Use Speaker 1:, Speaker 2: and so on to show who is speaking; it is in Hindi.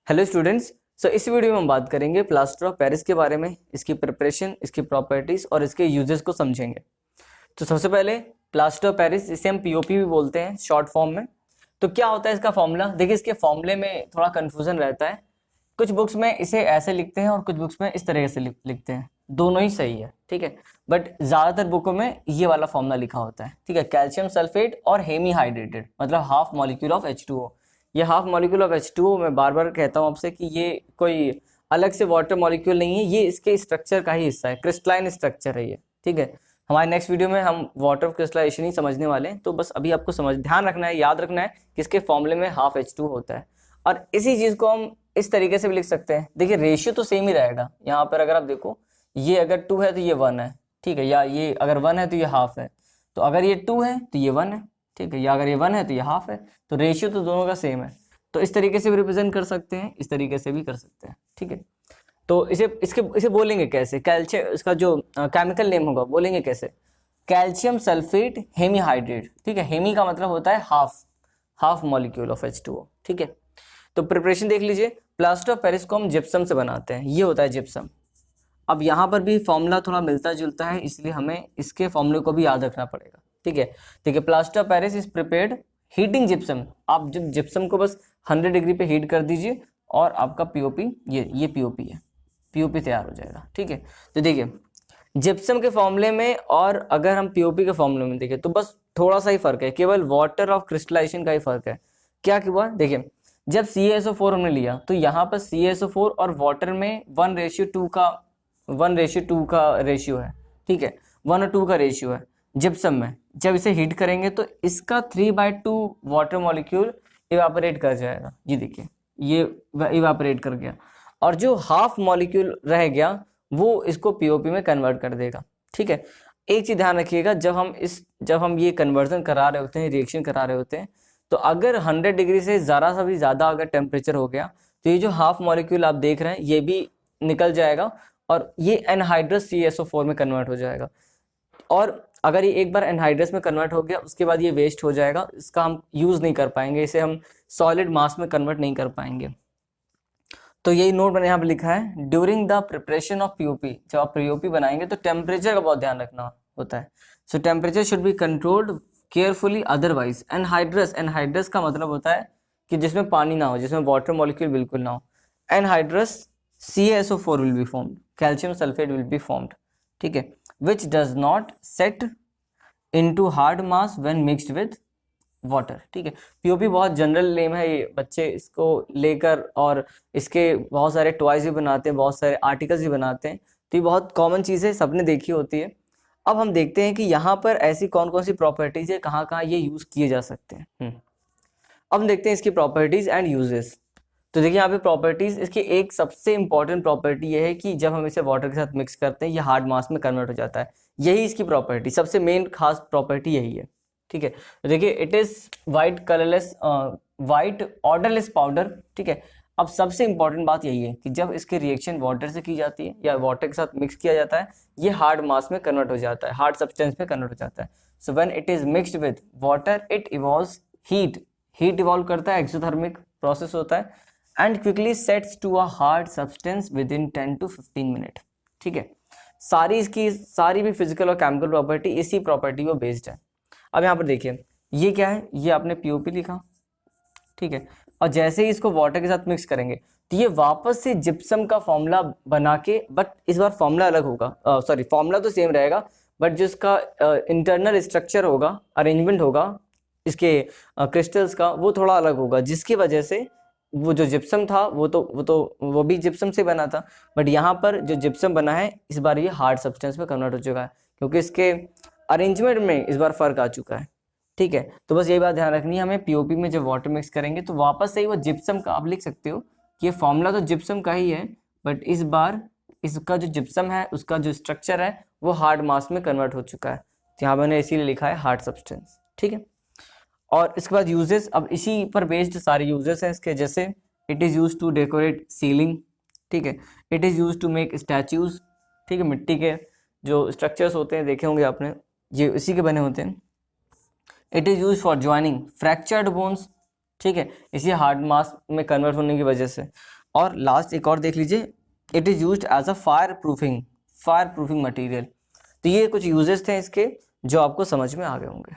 Speaker 1: Hello students. इस वीडियो में हम बात करेंगे प्लास्टर ऑफ पेरिस के बारे में, इसकी प्रिपरेशन, इसकी प्रॉपर्टीज और इसके यूजेस को समझेंगे। तो सबसे पहले प्लास्टर ऑफ पेरिस, इसे हम पीओपी भी बोलते हैं शॉर्ट फॉर्म में। तो क्या होता है इसका फॉर्मूला? देखिए, इसके फॉर्मूले में थोड़ा कंफ्यूजन रहता है। कुछ बुक्स में इसे ऐसे लिखते हैं और कुछ बुक्स में इस तरीके से लिखते हैं। दोनों ही सही है, ठीक है, बट ज़्यादातर बुकों में ये वाला फॉर्मूला लिखा होता है, ठीक है। कैल्शियम सल्फेट और हेमीहाइड्रेटेड, मतलब हाफ मॉलिक्यूल ऑफ H2O। ये हाफ मॉलिक्यूल ऑफ H2O मैं बार बार कहता हूँ आपसे कि ये कोई अलग से वाटर मॉलिक्यूल नहीं है, ये इसके स्ट्रक्चर का ही हिस्सा है, क्रिस्टलाइन स्ट्रक्चर है ये, ठीक है। हमारे नेक्स्ट वीडियो में हम वाटर ऑफ क्रिस्टलाइजेशन ही समझने वाले हैं। तो बस अभी आपको ध्यान रखना है, याद रखना है कि इसके फॉर्मूले में हाफ H2 होता है। और इसी चीज़ को हम इस तरीके से भी लिख सकते हैं। देखिए, रेशियो तो सेम ही रहेगा। यहाँ पर अगर आप देखो, ये अगर 2 है तो ये 1 है, ठीक है, या ये अगर 1 है तो ये हाफ है। तो अगर ये 2 है तो ये 1 है, ठीक है, या अगर ये 1 है तो ये हाफ है। तो रेशियो तो दोनों का सेम है। तो इस तरीके से भी रिप्रेजेंट कर सकते हैं, इस तरीके से भी कर सकते हैं, ठीक है। तो इसे बोलेंगे कैसे? कैल्शियम, इसका जो केमिकल नेम होगा बोलेंगे कैसे? कैल्शियम सल्फेट हेमीहाइड्रेट, ठीक है। हेमी का मतलब होता है हाफ मॉलिक्यूल ऑफ H2O, ठीक है। तो प्रिपरेशन देख लीजिए। प्लास्टर ऑफ पेरिस को हम जिप्सम से बनाते हैं, ये होता है जिप्सम। अब यहाँ पर भी फॉर्मूला थोड़ा मिलता जुलता है, इसलिए हमें इसके फॉर्मूले को भी याद रखना पड़ेगा, ठीक है। देखिए, plaster of Paris is prepared heating gypsum. आप जब जिप्सम को बस 100 डिग्री पे हीट कर दीजिए और आपका पीओपी, ये पीओपी है, पीओपी तैयार हो जाएगा, ठीक है। तो देखिए, जिप्सम के फॉर्मूले में और अगर हम पीओपी के फॉर्मूले में देखें तो बस थोड़ा सा ही फर्क है, केवल वाटर ऑफ क्रिस्टलाइजेशन का ही फर्क है। क्या हुआ? देखिए, जब CaSO4 हमने लिया तो यहाँ पर CaSO4 और वाटर में 1:2 का रेशियो है, ठीक है, 1 और 2 का रेशियो है। जिप्सम में जब इसे हीट करेंगे तो इसका 3/2 वाटर मॉलिक्यूल इवापोरेट कर जाएगा। ये देखिए, ये इवापोरेट कर गया और जो हाफ मॉलिक्यूल रह गया वो इसको पीओपी में कन्वर्ट कर देगा, ठीक है। एक चीज ध्यान रखिएगा, जब हम ये कन्वर्जन करा रहे होते हैं, रिएक्शन करा रहे होते हैं, तो अगर 100 डिग्री से ज़रा सा भी ज़्यादा अगर टेम्परेचर हो गया तो ये जो हाफ मॉलिक्यूल आप देख रहे हैं ये भी निकल जाएगा और ये एनहाइड्रस CaSO4 में कन्वर्ट हो जाएगा। और अगर ये एक बार एनहाइड्रस में कन्वर्ट हो गया उसके बाद ये वेस्ट हो जाएगा, इसका हम यूज़ नहीं कर पाएंगे, इसे हम सॉलिड मास में कन्वर्ट नहीं कर पाएंगे। तो यही नोट मैंने यहाँ पर लिखा है, during the preparation of POP, जब आप पीओपी बनाएंगे तो टेम्परेचर का बहुत ध्यान रखना होता है। सो temperature should be controlled carefully, otherwise anhydrous का मतलब होता है कि जिसमें पानी ना हो, जिसमें वाटर मॉलिक्यूल बिल्कुल ना हो। Anhydrous CaSO4 will be formed, calcium sulphate will be formed, ठीक है, which does not set into hard mass when mixed with water, ठीक है। पीओपी बहुत जनरल नेम है, ये बच्चे इसको लेकर और इसके बहुत सारे टॉयज भी बनाते हैं, बहुत सारे आर्टिकल्स भी बनाते हैं। तो ये बहुत कॉमन चीज़ है, सबने देखी होती है। अब हम देखते हैं कि यहाँ पर ऐसी कौन कौन सी प्रॉपर्टीज है, कहाँ कहाँ ये यूज़ किए जा सकते हैं। अब हम देखते हैं इसकी प्रॉपर्टीज एंड यूजेस। तो देखिए, यहाँ पे प्रॉपर्टीज, इसकी एक सबसे इंपॉर्टेंट प्रॉपर्टी ये है कि जब हम इसे वाटर के साथ मिक्स करते हैं ये हार्ड मास में कन्वर्ट हो जाता है। यही इसकी प्रॉपर्टी, सबसे मेन खास प्रॉपर्टी यही है, ठीक है। तो देखिए, it is white odourless powder, ठीक है। अब सबसे इंपॉर्टेंट बात यही है कि जब इसकी रिएक्शन वाटर से की जाती है या वाटर के साथ मिक्स किया जाता है, ये हार्ड मास में कन्वर्ट हो जाता है, हार्ड सब्सटेंस में कन्वर्ट हो जाता है। So when it is mixed with water it evolves heat evolve करता है, एक्सोथर्मिक प्रोसेस होता है, and quickly sets to a hard substance within 10 to 15 minute, ठीक है। सारी भी फिजिकल और केमिकल प्रॉपर्टी इसी प्रॉपर्टी को बेस्ड है। अब यहाँ पर देखिए, ये क्या है, ये आपने पीओपी लिखा, ठीक है, और जैसे ही इसको वाटर के साथ मिक्स करेंगे तो ये वापस से जिप्सम का फॉर्मूला बना के, बट इस बार फॉर्मूला अलग होगा, सॉरी, फॉर्मूला तो सेम रहेगा बट जो इसका इंटरनल स्ट्रक्चर होगा, अरेंजमेंट होगा इसके क्रिस्टल्स का, वो थोड़ा अलग होगा, जिसकी वजह से वो जो जिप्सम था वो भी जिप्सम से बना था, बट यहाँ पर जो जिप्सम बना है इस बार ये हार्ड सब्सटेंस में कन्वर्ट हो चुका है, क्योंकि इसके अरेंजमेंट में इस बार फर्क आ चुका है, ठीक है। तो बस यही बात ध्यान रखनी है हमें, पीओपी में जब वाटर मिक्स करेंगे तो वापस से ही वो जिप्सम का आप लिख सकते हो कि ये फॉर्मूला तो जिप्सम का ही है, बट इस बार इसका जो जिप्सम है उसका जो स्ट्रक्चर है वो हार्ड मास में कन्वर्ट हो चुका है। तो यहाँ मैंने इसीलिए लिखा है हार्ड सब्सटेंस, ठीक है। और इसके बाद यूजेस, अब इसी पर बेस्ड सारे यूजेस हैं इसके, जैसे it is use to decorate ceiling, ठीक है, it is use to make statues, ठीक है, मिट्टी के जो स्ट्रक्चर्स होते हैं देखे होंगे आपने, ये इसी के बने होते हैं। It is use for joining fractured bones, ठीक है, इसी हार्ड मास में कन्वर्ट होने की वजह से। और लास्ट एक और देख लीजिए, it is used as a fire proofing material. तो ये कुछ यूजेस थे इसके जो आपको समझ में आ गए होंगे।